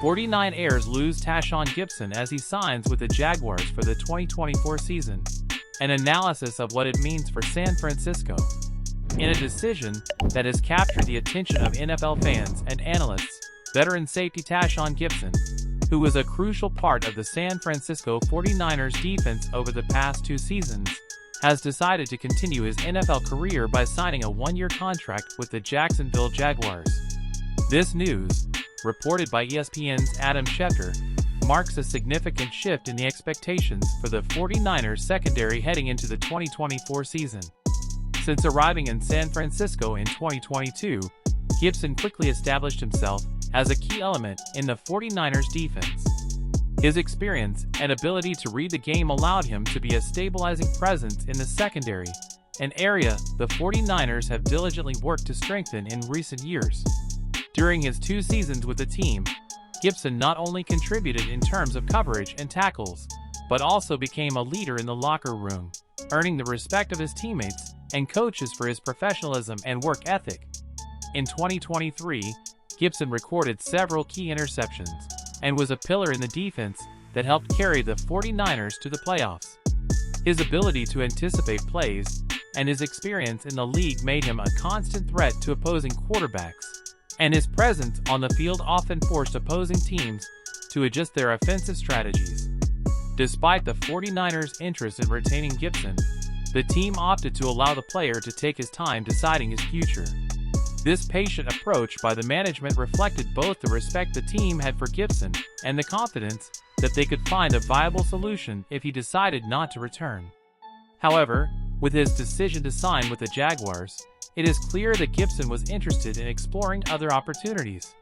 49ers lose Tashawn Gibson as he signs with the Jaguars for the 2024 season. An analysis of what it means for San Francisco. In a decision that has captured the attention of NFL fans and analysts, veteran safety Tashawn Gibson, who was a crucial part of the San Francisco 49ers defense over the past 2 seasons, has decided to continue his NFL career by signing a 1-year contract with the Jacksonville Jaguars. This news, reported by ESPN's Adam Schefter, marks a significant shift in the expectations for the 49ers secondary heading into the 2024 season. Since arriving in San Francisco in 2022, Gibson quickly established himself as a key element in the 49ers defense. His experience and ability to read the game allowed him to be a stabilizing presence in the secondary, an area the 49ers have diligently worked to strengthen in recent years. During his 2 seasons with the team, Gibson not only contributed in terms of coverage and tackles, but also became a leader in the locker room, earning the respect of his teammates and coaches for his professionalism and work ethic. In 2023, Gibson recorded several key interceptions and was a pillar in the defense that helped carry the 49ers to the playoffs. His ability to anticipate plays and his experience in the league made him a constant threat to opposing quarterbacks, and his presence on the field often forced opposing teams to adjust their offensive strategies. Despite the 49ers' interest in retaining Gibson, the team opted to allow the player to take his time deciding his future. This patient approach by the management reflected both the respect the team had for Gibson and the confidence that they could find a viable solution if he decided not to return. However, with his decision to sign with the Jaguars, it is clear that Gibson was interested in exploring other opportunities,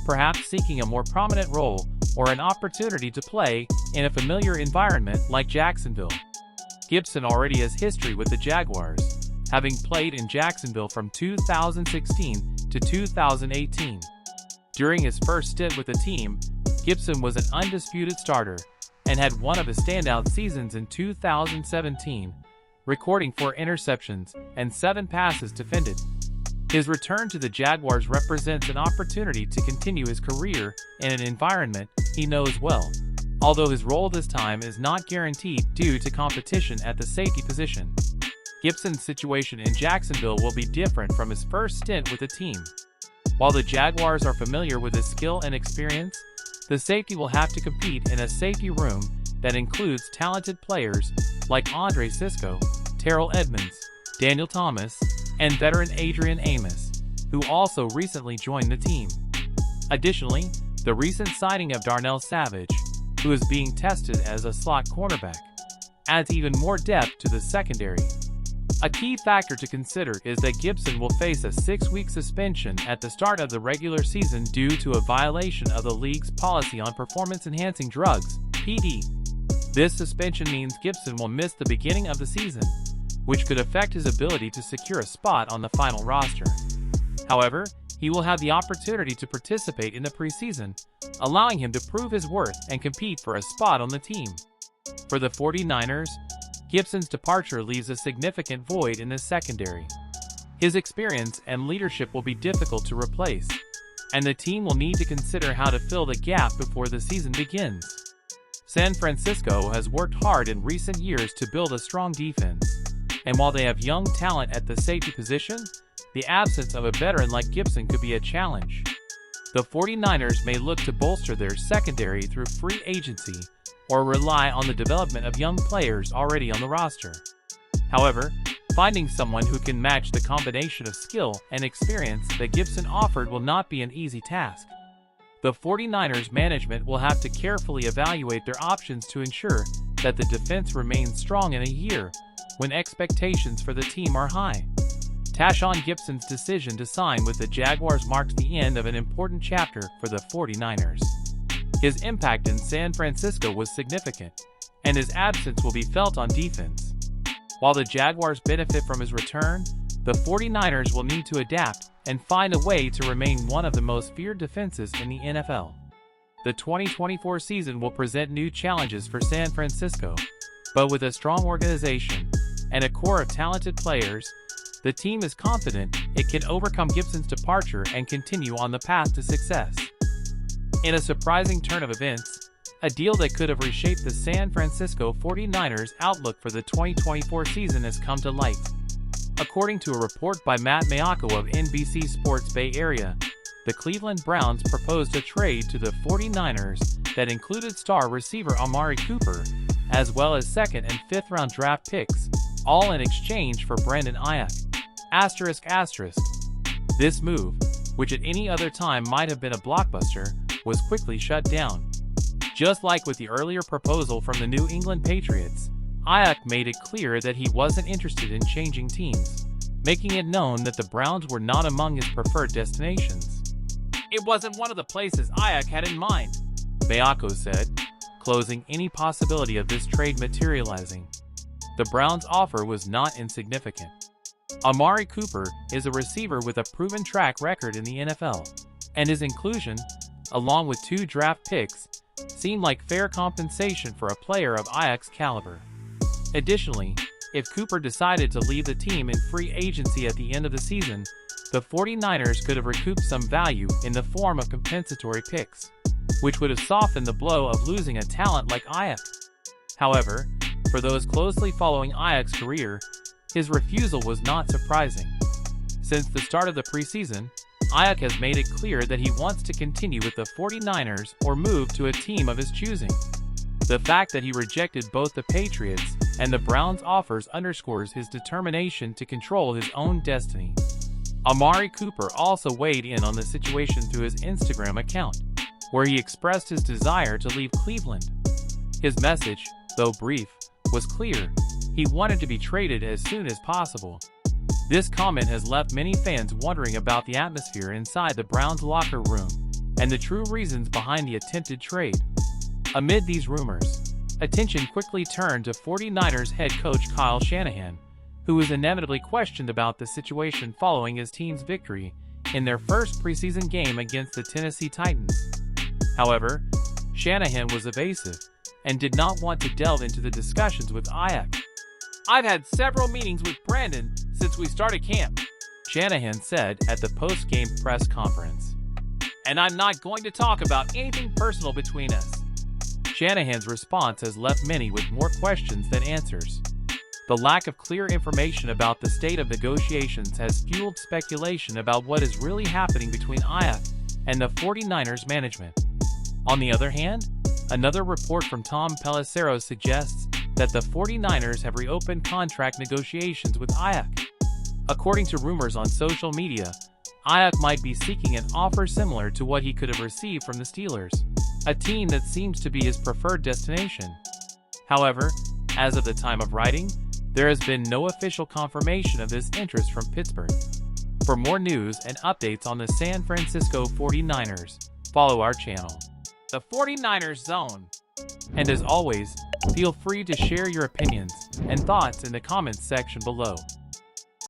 perhaps seeking a more prominent role or an opportunity to play in a familiar environment like Jacksonville. Gibson already has history with the Jaguars, having played in Jacksonville from 2016 to 2018. During his first stint with the team, Gibson was an undisputed starter and had one of his standout seasons in 2017, recording 4 interceptions and 7 passes defended. His return to the Jaguars represents an opportunity to continue his career in an environment he knows well, although his role this time is not guaranteed due to competition at the safety position. Gibson's situation in Jacksonville will be different from his first stint with the team. While the Jaguars are familiar with his skill and experience, the safety will have to compete in a safety room that includes talented players like Andre Cisco, Terrell Edmunds, Daniel Thomas, and veteran Adrian Amos, who also recently joined the team. Additionally, the recent signing of Darnell Savage, who is being tested as a slot cornerback, adds even more depth to the secondary. A key factor to consider is that Gibson will face a 6-week suspension at the start of the regular season due to a violation of the league's policy on performance-enhancing drugs, PD. This suspension means Gibson will miss the beginning of the season, which could affect his ability to secure a spot on the final roster. However, he will have the opportunity to participate in the preseason, allowing him to prove his worth and compete for a spot on the team. For the 49ers, Gibson's departure leaves a significant void in the secondary. His experience and leadership will be difficult to replace, and the team will need to consider how to fill the gap before the season begins. San Francisco has worked hard in recent years to build a strong defense, and while they have young talent at the safety position, the absence of a veteran like Gibson could be a challenge. The 49ers may look to bolster their secondary through free agency or rely on the development of young players already on the roster. However, finding someone who can match the combination of skill and experience that Gibson offered will not be an easy task. The 49ers management will have to carefully evaluate their options to ensure that the defense remains strong in a year when expectations for the team are high. Tashawn Gibson's decision to sign with the Jaguars marks the end of an important chapter for the 49ers. His impact in San Francisco was significant, and his absence will be felt on defense. While the Jaguars benefit from his return, the 49ers will need to adapt and find a way to remain one of the most feared defenses in the NFL. The 2024 season will present new challenges for San Francisco, but with a strong organization and a core of talented players, the team is confident it can overcome Gibson's departure and continue on the path to success. In a surprising turn of events, a deal that could have reshaped the San Francisco 49ers' outlook for the 2024 season has come to light. According to a report by Matt Mayako of NBC Sports Bay Area, the Cleveland Browns proposed a trade to the 49ers that included star receiver Amari Cooper, as well as second and fifth-round draft picks, all in exchange for Brandon Ayuk. ***. This move, which at any other time might have been a blockbuster, was quickly shut down. Just like with the earlier proposal from the New England Patriots, Ayuk made it clear that he wasn't interested in changing teams, making it known that the Browns were not among his preferred destinations. "It wasn't one of the places Ayuk had in mind," Mayako said, closing any possibility of this trade materializing. The Browns' offer was not insignificant. Amari Cooper is a receiver with a proven track record in the NFL, and his inclusion, along with 2 draft picks, seemed like fair compensation for a player of Ayuk's caliber. Additionally, if Cooper decided to leave the team in free agency at the end of the season, the 49ers could have recouped some value in the form of compensatory picks, which would have softened the blow of losing a talent like Ayuk. However, for those closely following Ayuk's career, his refusal was not surprising. Since the start of the preseason, Ayuk has made it clear that he wants to continue with the 49ers or move to a team of his choosing. The fact that he rejected both the Patriots and the Browns' offers underscores his determination to control his own destiny. Amari Cooper also weighed in on the situation through his Instagram account, where he expressed his desire to leave Cleveland. His message, though brief, was clear: he wanted to be traded as soon as possible. This comment has left many fans wondering about the atmosphere inside the Browns' locker room and the true reasons behind the attempted trade. Amid these rumors, attention quickly turned to 49ers head coach Kyle Shanahan, who was inevitably questioned about the situation following his team's victory in their first preseason game against the Tennessee Titans. However, Shanahan was evasive and did not want to delve into the discussions with Ayuk. "I've had several meetings with Brandon since we started camp," Shanahan said at the post-game press conference. "And I'm not going to talk about anything personal between us." Shanahan's response has left many with more questions than answers. The lack of clear information about the state of negotiations has fueled speculation about what is really happening between Ayuk and the 49ers management. On the other hand, another report from Tom Pelissero suggests that the 49ers have reopened contract negotiations with Ayuk. According to rumors on social media, Ayuk might be seeking an offer similar to what he could have received from the Steelers, a team that seems to be his preferred destination. However, as of the time of writing, there has been no official confirmation of this interest from Pittsburgh. For more news and updates on the San Francisco 49ers, follow our channel, The 49ers Zone. And as always, feel free to share your opinions and thoughts in the comments section below.